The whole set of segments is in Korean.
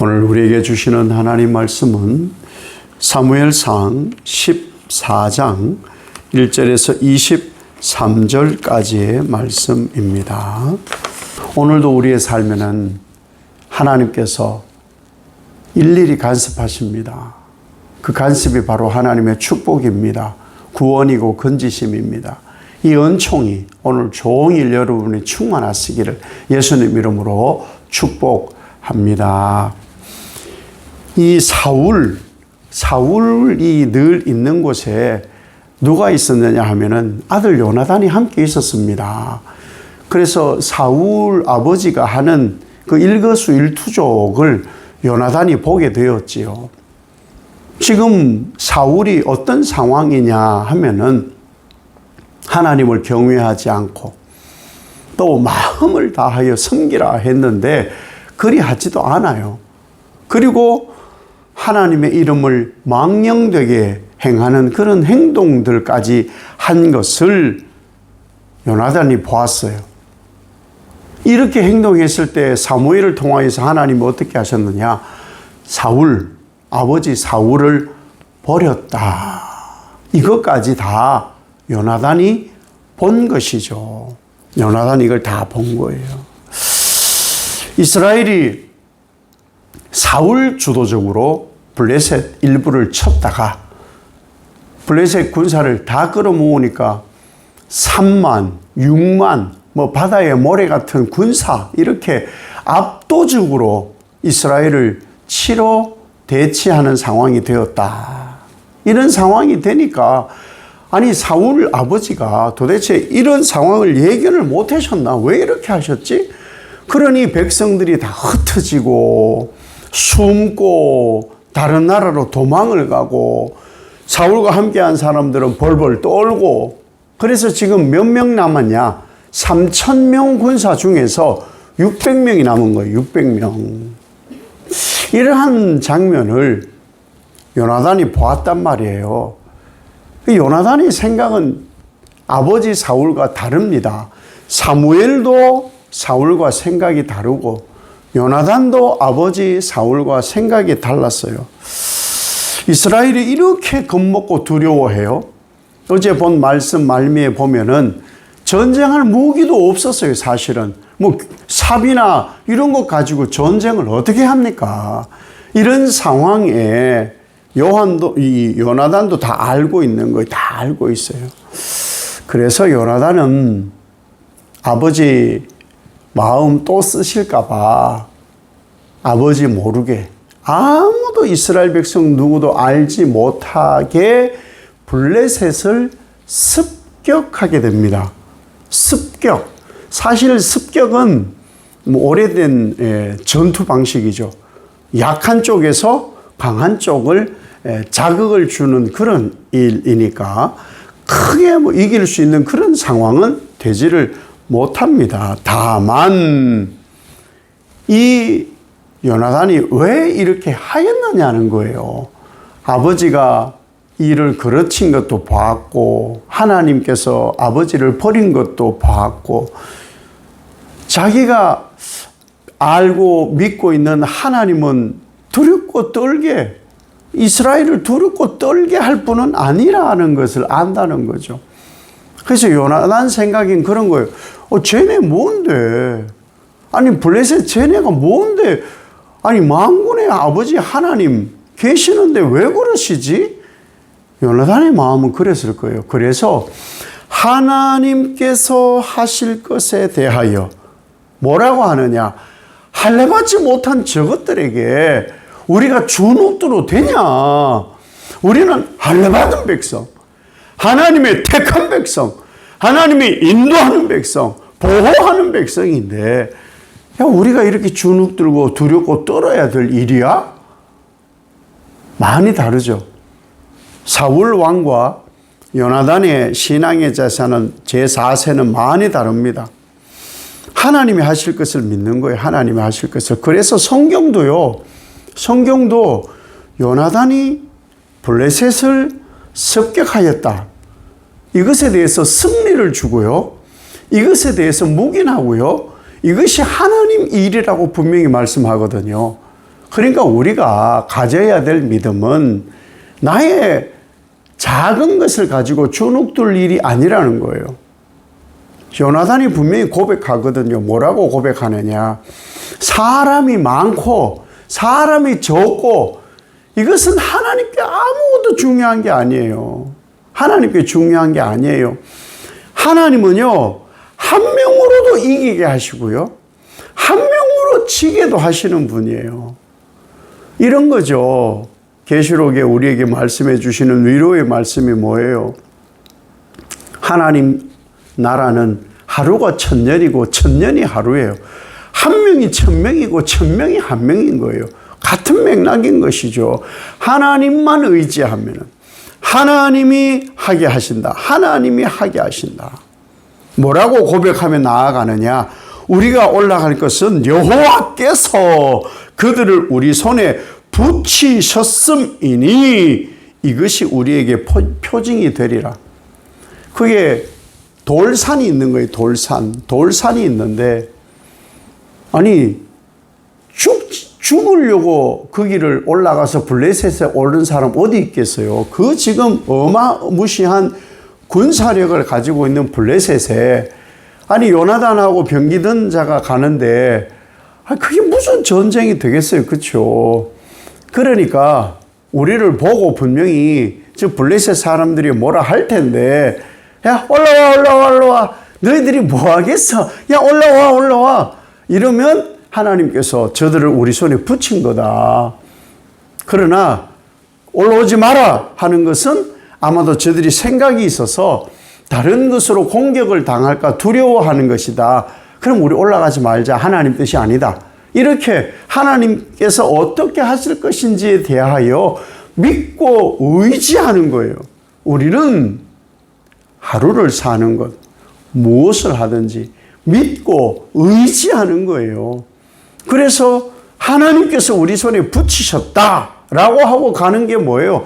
오늘 우리에게 주시는 하나님 말씀은 사무엘상 14장 1절에서 23절까지의 말씀입니다. 오늘도 우리의 삶에는 하나님께서 일일이 간섭하십니다. 그 간섭이 바로 하나님의 축복입니다. 구원이고 건지심입니다. 이 은총이 오늘 종일 여러분이 충만하시기를 예수님 이름으로 축복합니다. 이 사울이 늘 있는 곳에 누가 있었느냐 하면은 아들 요나단이 함께 있었습니다. 그래서 사울 아버지가 하는 그 일거수일투족을 요나단이 보게 되었지요. 지금 사울이 어떤 상황이냐 하면은 하나님을 경외하지 않고 또 마음을 다하여 섬기라 했는데 그리하지도 않아요. 그리고 하나님의 이름을 망령되게 행하는 그런 행동들까지 한 것을 요나단이 보았어요. 이렇게 행동했을 때 사무엘을 통하여서 하나님이 어떻게 하셨느냐? 아버지 사울을 버렸다. 이것까지 다 요나단이 본 것이죠. 요나단이 이걸 다 본 거예요. 이스라엘이 사울 주도적으로 블레셋 일부를 쳤다가 블레셋 군사를 다 끌어모으니까 3만, 6만, 바다의 모래 같은 군사 이렇게 압도적으로 이스라엘을 치러 대치하는 상황이 되었다. 이런 상황이 되니까 아니 사울 아버지가 도대체 이런 상황을 예견을 못 하셨나? 왜 이렇게 하셨지? 그러니 백성들이 다 흩어지고 숨고 다른 나라로 도망을 가고 사울과 함께한 사람들은 벌벌 떨고 그래서 지금 몇 명 남았냐? 3,000명 군사 중에서 600명이 남은 거예요. 600명. 이러한 장면을 요나단이 보았단 말이에요. 요나단의 생각은 아버지 사울과 다릅니다. 사무엘도 사울과 생각이 다르고 요나단도 아버지 사울과 생각이 달랐어요. 이스라엘이 이렇게 겁먹고 두려워해요. 어제 본 말씀 말미에 보면은 전쟁할 무기도 없었어요. 사실은 삽이나 이런 것 가지고 전쟁을 어떻게 합니까? 이런 상황에 요나단도 다 알고 있는 거예요. 다 알고 있어요. 그래서 요나단은 아버지 마음 또 쓰실까봐 아버지 모르게 아무도 이스라엘 백성 누구도 알지 못하게 블레셋을 습격하게 됩니다. 습격. 사실 습격은 오래된 전투 방식이죠. 약한 쪽에서 강한 쪽을 자극을 주는 그런 일이니까 크게 이길 수 있는 그런 상황은 되지를 못합니다. 다만 이 요나단이 왜 이렇게 하였느냐는 거예요. 아버지가 이를 그르친 것도 봤고 하나님께서 아버지를 버린 것도 봤고 자기가 알고 믿고 있는 하나님은 두렵고 떨게 이스라엘을 두렵고 떨게 할 분은 아니라는 것을 안다는 거죠. 그래서 요나단 생각인 그런 거예요. 쟤네 뭔데? 아니 블레셋 쟤네가 뭔데? 아니 만군의 아버지 하나님 계시는데 왜 그러시지? 요나단의 마음은 그랬을 거예요. 그래서 하나님께서 하실 것에 대하여 뭐라고 하느냐? 할례받지 못한 저것들에게 우리가 주눅들어 되냐? 우리는 할례받은 백성, 하나님의 택한 백성, 하나님이 인도하는 백성, 보호하는 백성인데 우리가 이렇게 주눅들고 두렵고 떨어야 될 일이야? 많이 다르죠. 사울 왕과 요나단의 신앙의 제4세는 많이 다릅니다. 하나님이 하실 것을 믿는 거예요. 하나님이 하실 것을. 그래서 성경도 요나단이 블레셋을 습격하였다. 이것에 대해서 승리를 주고요. 이것에 대해서 묵인하고요. 이것이 하나님 일이라고 분명히 말씀하거든요. 그러니까 우리가 가져야 될 믿음은 나의 작은 것을 가지고 주눅들 일이 아니라는 거예요. 요나단이 분명히 고백하거든요. 뭐라고 고백하느냐. 사람이 많고 사람이 적고 이것은 하나님께 아무것도 중요한 게 아니에요. 하나님께 중요한 게 아니에요. 하나님은요, 한 명으로도 이기게 하시고요, 한 명으로 지게도 하시는 분이에요. 이런 거죠. 계시록에 우리에게 말씀해 주시는 위로의 말씀이 뭐예요? 하나님 나라는 하루가 1000년이고 1000년이 하루예요. 한 명이 1000명이고 1000명이 한 명인 거예요. 같은 맥락인 것이죠. 하나님만 의지하면 하나님이 하게 하신다. 하나님이 하게 하신다. 뭐라고 고백하며 나아가느냐? 우리가 올라갈 것은 여호와께서 그들을 우리 손에 붙이셨음이니 이것이 우리에게 표징이 되리라. 그게 돌산이 있는 거예요. 돌산이 있는데, 아니 죽으려고 거기를 올라가서 블레셋에 오른 사람 어디 있겠어요? 그 지금 어마무시한 군사력을 가지고 있는 블레셋에, 아니 요나단하고 병기든 자가 가는데 그게 무슨 전쟁이 되겠어요? 그렇죠? 그러니까 우리를 보고 분명히 저 블레셋 사람들이 뭐라 할 텐데, 야 올라와 너희들이 뭐 하겠어? 야 올라와 이러면 하나님께서 저들을 우리 손에 붙인 거다. 그러나 올라오지 마라 하는 것은 아마도 저들이 생각이 있어서 다른 것으로 공격을 당할까 두려워하는 것이다. 그럼 우리 올라가지 말자. 하나님 뜻이 아니다. 이렇게 하나님께서 어떻게 하실 것인지에 대하여 믿고 의지하는 거예요. 우리는 하루를 사는 것, 무엇을 하든지 믿고 의지하는 거예요. 그래서 하나님께서 우리 손에 붙이셨다라고 하고 가는 게 뭐예요?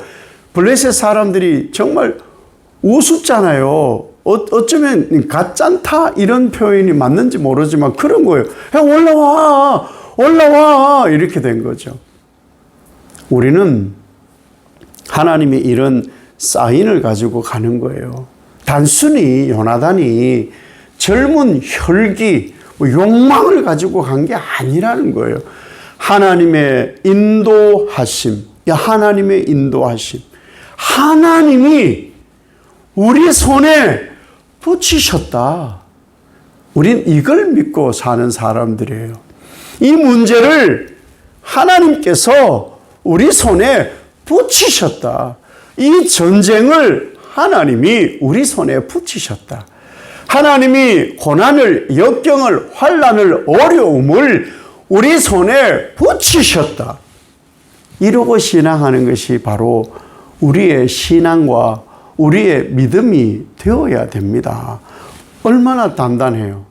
블레셋 사람들이 정말 우습잖아요. 어쩌면 가짠타 이런 표현이 맞는지 모르지만 그런 거예요. 야, 올라와 이렇게 된 거죠. 우리는 하나님의 이런 사인을 가지고 가는 거예요. 단순히 요나단이 젊은 혈기, 욕망을 가지고 간 게 아니라는 거예요. 하나님의 인도하심, 하나님의 인도하심. 하나님이 우리 손에 붙이셨다. 우린 이걸 믿고 사는 사람들이에요. 이 문제를 하나님께서 우리 손에 붙이셨다. 이 전쟁을 하나님이 우리 손에 붙이셨다. 하나님이 고난을, 역경을, 환난을, 어려움을 우리 손에 붙이셨다. 이러고 신앙하는 것이 바로 우리의 신앙과 우리의 믿음이 되어야 됩니다. 얼마나 단단해요.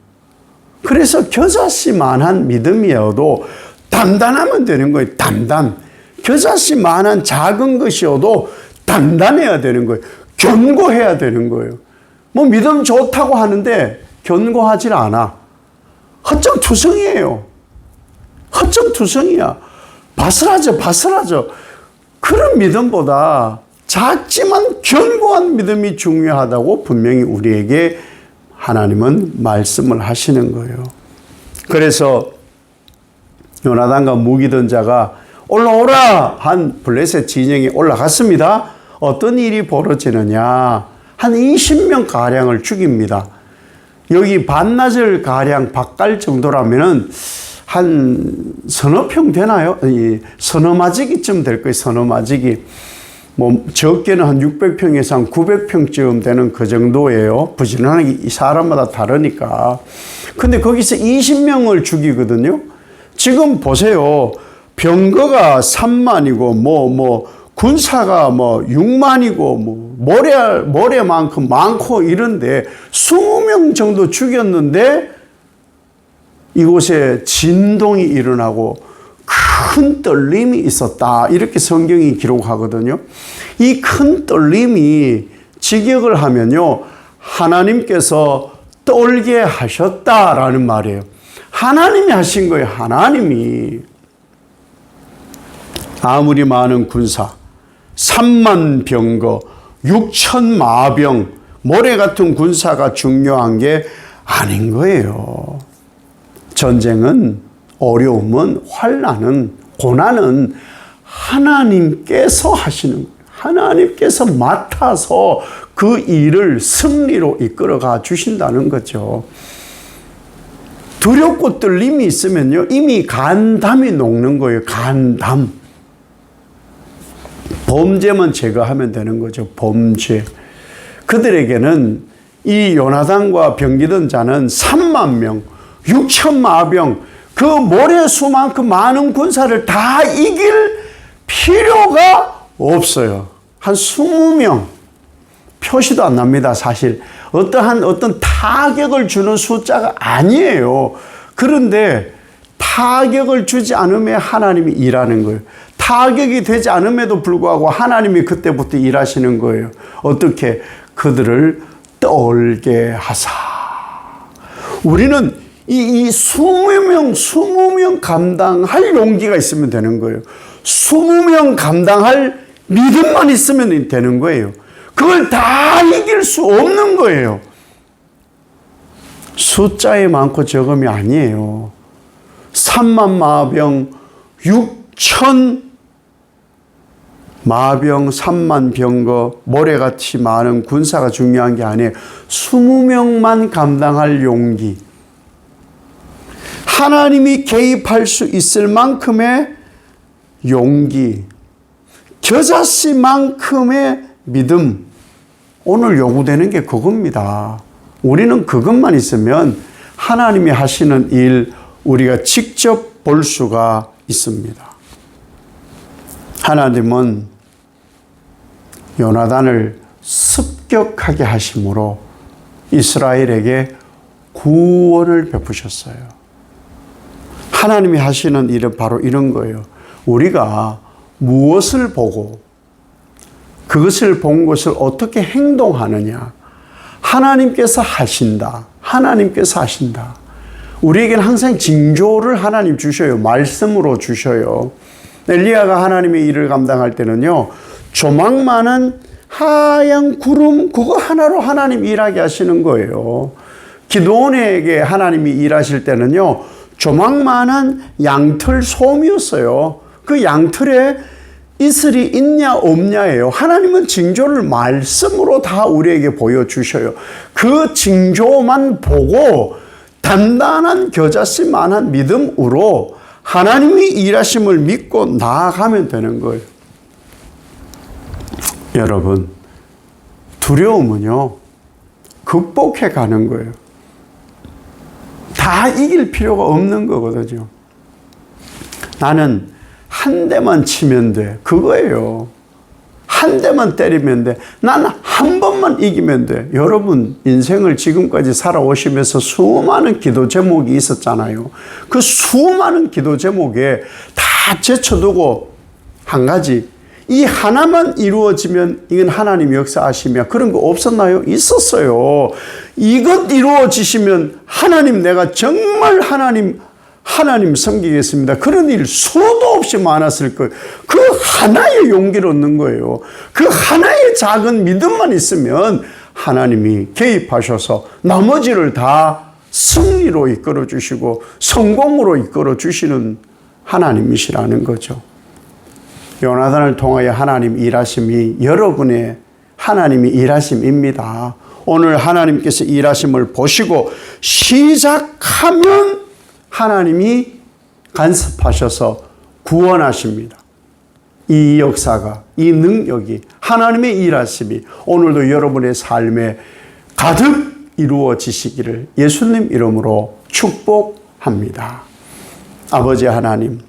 그래서 겨자씨만한 믿음이어도 단단하면 되는 거예요. 단단. 겨자씨만한 작은 것이어도 단단해야 되는 거예요. 견고해야 되는 거예요. 뭐 믿음 좋다고 하는데 견고하질 않아. 헛정투성이에요. 헛정투성이야. 바스라져. 그런 믿음보다 작지만 견고한 믿음이 중요하다고 분명히 우리에게 하나님은 말씀을 하시는 거예요. 그래서 요나단과 무기던 자가 올라오라 한 블레셋 진영이 올라갔습니다. 어떤 일이 벌어지느냐. 한 20명 가량을 죽입니다. 여기 반나절 가량 바깔 정도라면은 한 서너 평 되나요? 서너 마지기쯤 될 거예요. 서너 마지기. 뭐 적게는 한 600평에서 한 900평쯤 되는 그 정도예요. 부지런하게 이 사람마다 다르니까. 근데 거기서 20명을 죽이거든요. 지금 보세요. 병거가 3만이고 군사가 6만이고 모래만큼 많고 이런데 20명 정도 죽였는데 이곳에 진동이 일어나고 큰 떨림이 있었다. 이렇게 성경이 기록하거든요. 이 큰 떨림이 직역을 하면요. 하나님께서 떨게 하셨다라는 말이에요. 하나님이 하신 거예요. 하나님이. 아무리 많은 군사, 3만 병거, 6천 마병, 모래 같은 군사가 중요한 게 아닌 거예요. 전쟁은, 어려움은, 환난은, 고난은 하나님께서 하시는 거예요. 하나님께서 맡아서 그 일을 승리로 이끌어가 주신다는 거죠. 두렵고 떨림이 있으면요, 이미 간담이 녹는 거예요. 간담. 범죄만 제거하면 되는 거죠. 범죄. 그들에게는 이 요나단과 병기던 자는 3만 명, 6천 마병, 그 모래수만큼 많은 군사를 다 이길 필요가 없어요. 한 20명. 표시도 안 납니다, 사실. 어떤 타격을 주는 숫자가 아니에요. 그런데 타격을 주지 않으면 하나님이 일하는 거예요. 타격이 되지 않음에도 불구하고 하나님이 그때부터 일하시는 거예요. 어떻게? 그들을 떨게 하사. 우리는 이 20명 감당할 용기가 있으면 되는 거예요. 20명 감당할 믿음만 있으면 되는 거예요. 그걸 다 이길 수 없는 거예요. 숫자에 많고 적음이 아니에요. 3만 마병, 6천 마병, 3만 병거, 모래같이 많은 군사가 중요한 게 아니에요. 20명만 감당할 용기. 하나님이 개입할 수 있을 만큼의 용기. 겨자씨만큼의 믿음. 오늘 요구되는 게 그겁니다. 우리는 그것만 있으면 하나님이 하시는 일 우리가 직접 볼 수가 있습니다. 하나님은 요나단을 습격하게 하심으로 이스라엘에게 구원을 베푸셨어요. 하나님이 하시는 일은 바로 이런 거예요. 우리가 무엇을 보고 그것을 본 것을 어떻게 행동하느냐. 하나님께서 하신다. 하나님께서 하신다. 우리에게는 항상 징조를 하나님 주셔요. 말씀으로 주셔요. 엘리야가 하나님의 일을 감당할 때는요, 조망만한 하얀 구름 그거 하나로 하나님 일하게 하시는 거예요. 기드온에게 하나님이 일하실 때는요, 조망만한 양털 솜이었어요. 그 양털에 이슬이 있냐 없냐예요. 하나님은 징조를 말씀으로 다 우리에게 보여주셔요. 그 징조만 보고 단단한 겨자씨만한 믿음으로 하나님이 일하심을 믿고 나아가면 되는 거예요. 여러분, 두려움은요, 극복해 가는 거예요. 다 이길 필요가 없는 거거든요. 나는 한 대만 치면 돼. 그거예요. 한 대만 때리면 돼. 나는 한 번만 이기면 돼. 여러분, 인생을 지금까지 살아오시면서 수많은 기도 제목이 있었잖아요. 그 수많은 기도 제목에 다 제쳐두고 한 가지, 이 하나만 이루어지면 이건 하나님 역사하시며 그런 거 없었나요? 있었어요. 이것 이루어지시면 하나님, 내가 정말 하나님 섬기겠습니다. 그런 일 수도 없이 많았을 거예요. 그 하나의 용기를 얻는 거예요. 그 하나의 작은 믿음만 있으면 하나님이 개입하셔서 나머지를 다 승리로 이끌어 주시고 성공으로 이끌어 주시는 하나님이시라는 거죠. 요나단을 통하여 하나님 일하심이 여러분의 하나님이 일하심입니다. 오늘 하나님께서 일하심을 보시고 시작하면 하나님이 간섭하셔서 구원하십니다. 이 역사가, 이 능력이, 하나님의 일하심이 오늘도 여러분의 삶에 가득 이루어지시기를 예수님 이름으로 축복합니다. 아버지 하나님,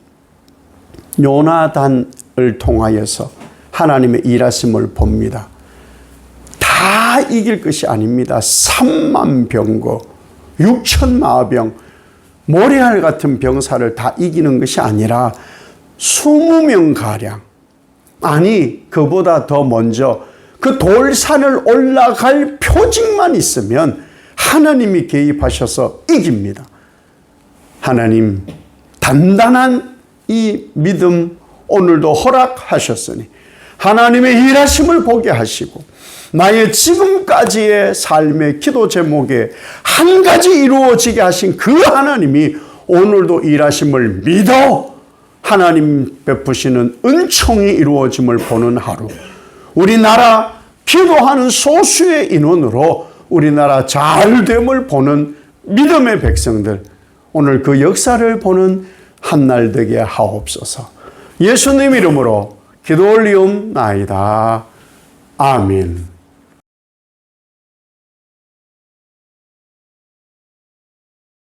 요나단을 통하여서 하나님의 일하심을 봅니다. 다 이길 것이 아닙니다. 3만 병거, 6천 마병, 모래알 같은 병사를 다 이기는 것이 아니라 20명가량, 아니 그보다 더 먼저 그 돌산을 올라갈 표징만 있으면 하나님이 개입하셔서 이깁니다. 하나님, 단단한 이 믿음 오늘도 허락하셨으니 하나님의 일하심을 보게 하시고 나의 지금까지의 삶의 기도 제목에 한 가지 이루어지게 하신 그 하나님이 오늘도 일하심을 믿어 하나님 베푸시는 은총이 이루어짐을 보는 하루. 우리나라 기도하는 소수의 인원으로 우리나라 잘됨을 보는 믿음의 백성들, 오늘 그 역사를 보는 한날 되게 하옵소서. 예수님 이름으로 기도 올리옵나이다. 아멘.